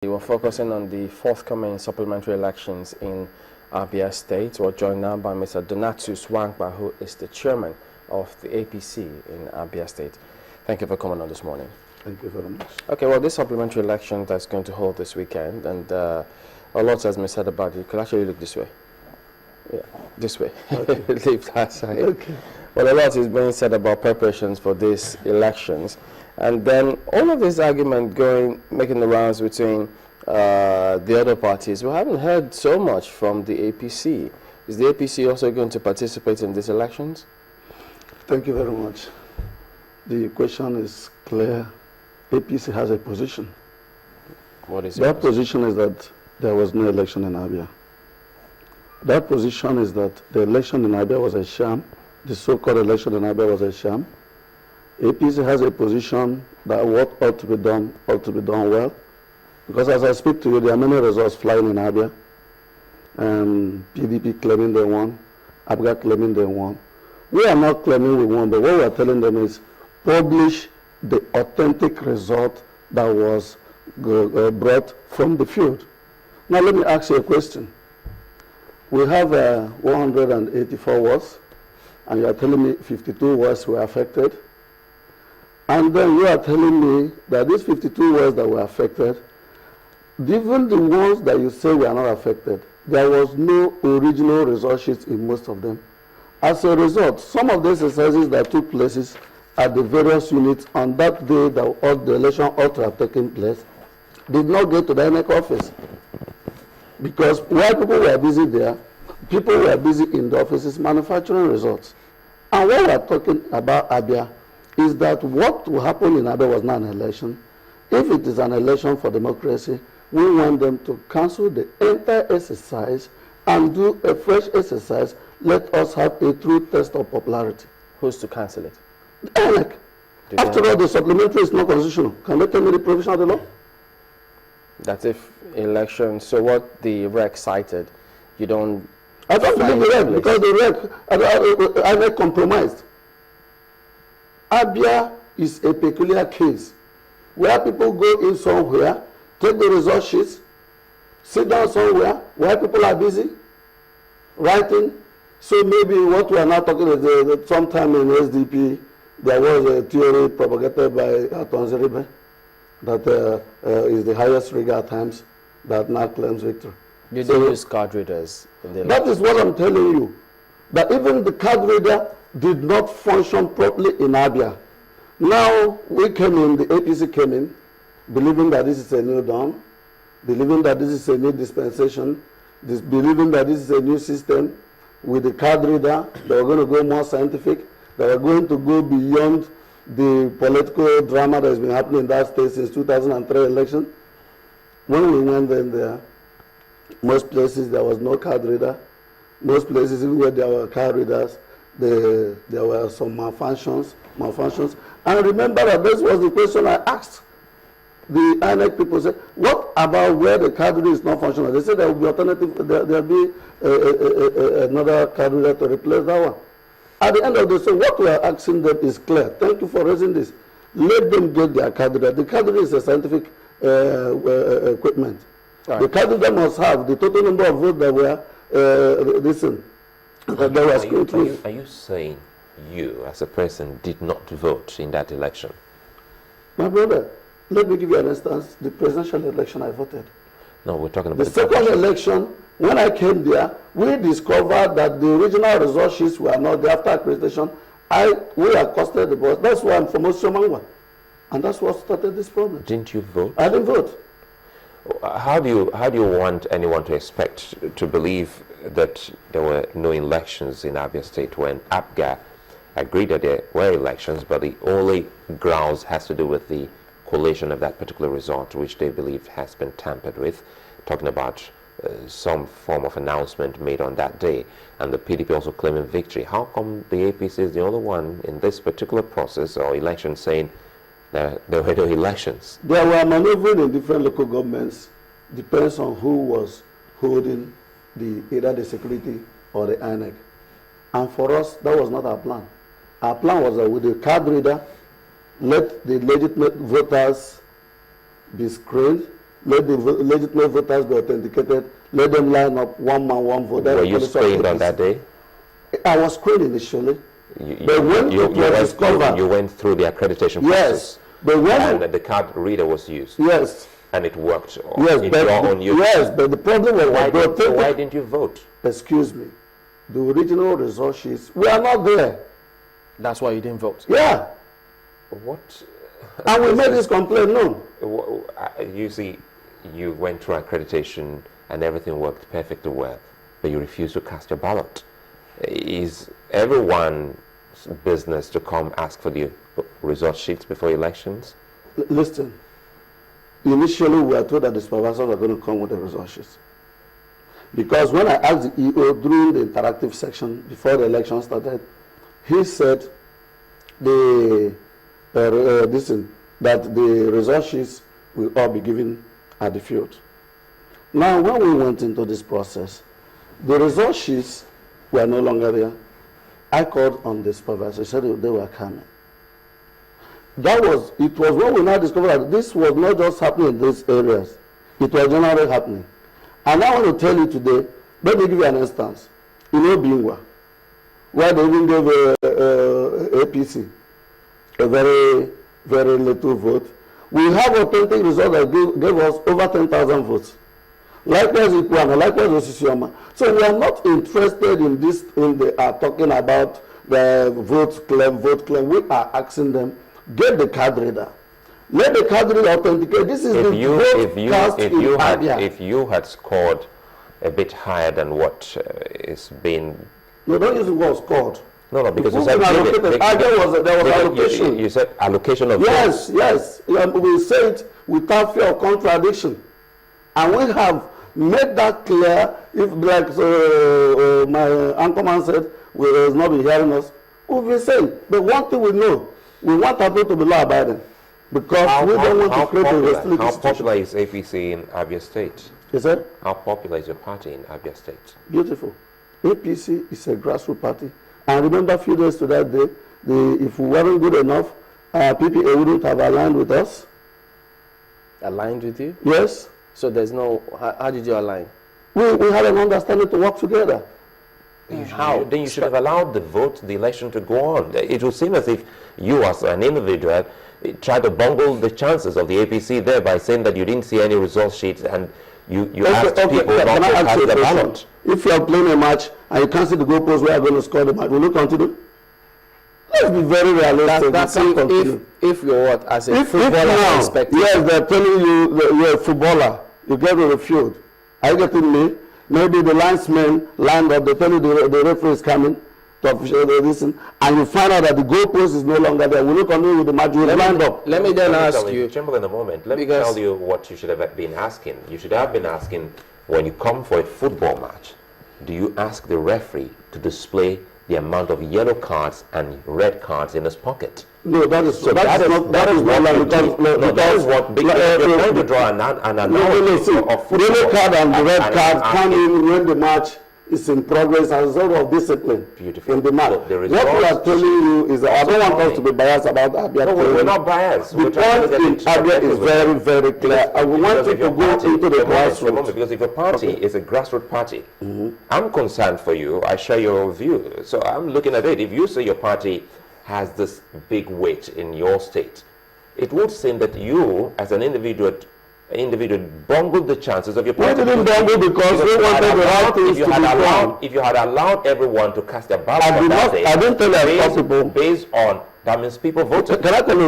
We're focusing on the forthcoming supplementary elections in Abia State. We're joined now by Mr. Donatus Wangba, who is the chairman of the APC in Abia State. Thank you for coming on this morning. Thank you very much. Okay, well, this supplementary election that's going to hold this weekend, and a lot has been said about it. You could actually look this way. Yeah, this way. Okay. Leave that side. Okay. Well, a lot is being said about preparations for these elections. And then all of this argument making the rounds between the other parties. We haven't heard so much from the APC. Is the APC also going to participate in these elections? Thank you very much. The question is clear. APC has a position. What is that position? Is that there was no election in Abia. That position is that the election in Abia was a sham. The so-called election in Abia was a sham. APC has a position that what ought to be done well. Because as I speak to you, there are many results flying in Abia. PDP claiming they won, Abia claiming they won. We are not claiming we won, but what we are telling them is publish the authentic result that was brought from the field. Now let me ask you a question. We have 184 wards, and you are telling me 52 wards were affected. And then you are telling me that these 52 wards that were affected, even the ones that you say were not affected, there was no original result sheets in most of them. As a result, some of the exercises that took places at the various units on that day that the election ought to have taken place did not get to the INEC office. Because while people were busy there, people were busy in the offices manufacturing results. And what we are talking about Abia is that what will happen in Abia was not an election. If it is an election for democracy, we want them to cancel the entire exercise and do a fresh exercise. Let us have a true test of popularity. Who's to cancel it? The INEC. After all, the supplementary is not constitutional. Can they tell me the provision of the law? That if election, so what the REC cited, you don't... I don't believe the REC, because the REC, INEC compromised. Abia is a peculiar case where people go in somewhere, take the result sheets, sit down somewhere where people are busy writing. So maybe what we are now talking is sometime in SDP, there was a theory propagated by Atonzeribe that is the highest rigor at times that now claims victory. Did they use card readers in the election? That is what I'm telling you. That even the card reader did not function properly in Abia. Now we came in, the APC came in, believing that this is a new dawn, believing that this is a new dispensation, believing that this is a new system with the card reader, they were going to go more scientific, they were going to go beyond the political drama that has been happening in that state since 2003 election. When we went in there, most places there was no card reader. Most places, even where there were card readers, there were some malfunctions. And remember that this was the question I asked the INEC people. Said, what about where the card reader is not functional? They said there will be alternative, there will be another card reader to replace that one. At the end of the day, so what we are asking them is clear. Thank you for raising this. Let them get their card reader. The card reader is a scientific equipment. Right. The card reader must have the total number of votes that were Are you saying you, as a person, did not vote in that election? My brother, let me give you an instance. The presidential election, I voted. No, we're talking about the second election. When I came there, we discovered that the original result sheets were not there after accreditation. We accosted the boss. That's why I'm from Osomangwa. And that's what started this problem. Didn't you vote? I didn't vote. How do you want anyone to expect to believe that there were no elections in Abia State when APGA agreed that there were elections, but the only grounds has to do with the collation of that particular result, which they believe has been tampered with, talking about some form of announcement made on that day, and the PDP also claiming victory. How come the APC is the only one in this particular process or election saying that there were no elections? There were maneuvering in different local governments, depends on who was holding either the security or the INEC. And for us, that was not our plan. Our plan was that with the card reader, let the legitimate voters be screened, let the legitimate voters be authenticated, let them line up, one man, one vote. Were you screened on that day? I was screened initially. But when it was discovered, you went through the accreditation process. Yes. But when and the card reader was used. Yes. And it worked. Yes, in but your own use. Yes, but the problem was why didn't you vote? Excuse me. The original result sheets were not there. That's why you didn't vote? Yeah. What? And we made this complaint known. You see, you went through accreditation and everything worked perfectly well, but you refused to cast your ballot. Is everyone's business to come ask for the result sheets before elections? Listen, initially we were told that the supervisors were going to come with the result sheets. Because when I asked the EO during the interactive section before the election started, he said that the result sheets will all be given at the field. Now, when we went into this process, the result sheets were no longer there. I called on the supervisor, said they were coming. It was when we now discovered that this was not just happening in these areas, it was generally happening. And I want to tell you today, let me give you an instance. In Obingwa, where they even gave APC a very, very little vote, we have authentic results that gave us over 10,000 votes. Likewise, Ikuana, likewise, Osisioma. So we are not interested in this, talking about the vote claim. We are asking them, get the card reader. Let the card reader authenticate. This is if you had scored a bit higher than what is being... No, don't use the word scored. No, because you said... There was allocation. You said allocation of votes. Yes. We say it without fear of contradiction. And we have made that clear. If, like my anchorman said, we has not been hearing us, we've been saying. But one thing we know, we want our people to be law-abiding. Because we don't want to create a hostility. How popular is APC in Abia State? Is that? How popular is your party in Abia State? Beautiful. APC is a grassroots party. And remember a few days to that day, if we weren't good enough, PPA wouldn't have aligned with us. Aligned with you? Yes. So there's no... How did you align? We had an understanding to work together. How? Then you should have allowed the election to go on. It would seem as if you as an individual tried to bungle the chances of the APC there by saying that you didn't see any result sheets and you asked people not to cast the ballot. If you are playing a match and you can't see the goalpost where you are going to score the match, will you continue? Let's be very realistic. That's if you're what? As a footballer perspective. Yes, they're telling you you're a footballer. You get to the field. Are you getting me? Maybe the linesman lined up, they tell you the referee is coming to officially listen, and you find out that the goalpost is no longer there. Will you continue with the match? You lined up. Let me then ask you. Chamberlain, a moment. Let me tell you what you should have been asking. You should have been asking, when you come for a football match, do you ask the referee to display the amount of yellow cards and red cards in his pocket? No, that is so. That is what you're trying to draw an analogy of football. The yellow card and the red card come in when the match is in progress as a result of discipline. Beautiful. In the match. What we are telling you is that I don't want us to be biased about Abia. No, we're not biased. The point in Abia is very, very clear. I want you to go into the grassroots. Because if your party is a grassroots party, I'm concerned for you. I share your view. So I'm looking at it. If you say your party has this big weight in your state, it would seem that you, as an individual bungled the chances of your party. We didn't bungle because we wanted the right things to be done. If you had allowed everyone to cast their ballot I didn't tell you possible. Based on, that means people voted. Can I call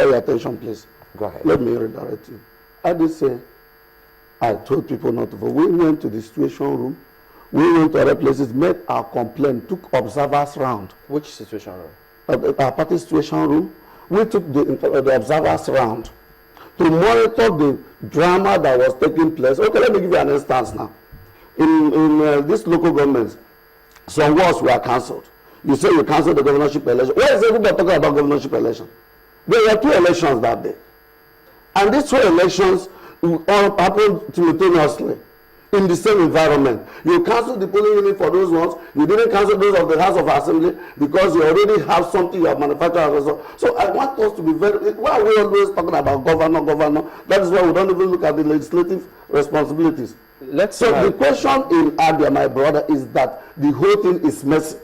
your attention, please? Go ahead. Let me redirect you. I did say, I told people not to vote. We went to the situation room. We went to other places, made our complaint, took observers round. Which situation room? Our party situation room. We took the observers round to monitor the drama that was taking place. Okay, let me give you an instance now. In these local governments, some wards were cancelled. You say you cancelled the governorship election. Why is everybody talking about governorship election? There were 2 elections that day. And these 2 elections all happened simultaneously. in the same environment. You cancel the polling unit for those ones. You didn't cancel those of the House of Assembly because you already have something you have manufactured. So I want us to be very. Why are we always talking about governor? That is why we don't even look at the legislative responsibilities. The question in Abia, my brother, is that the whole thing is messy.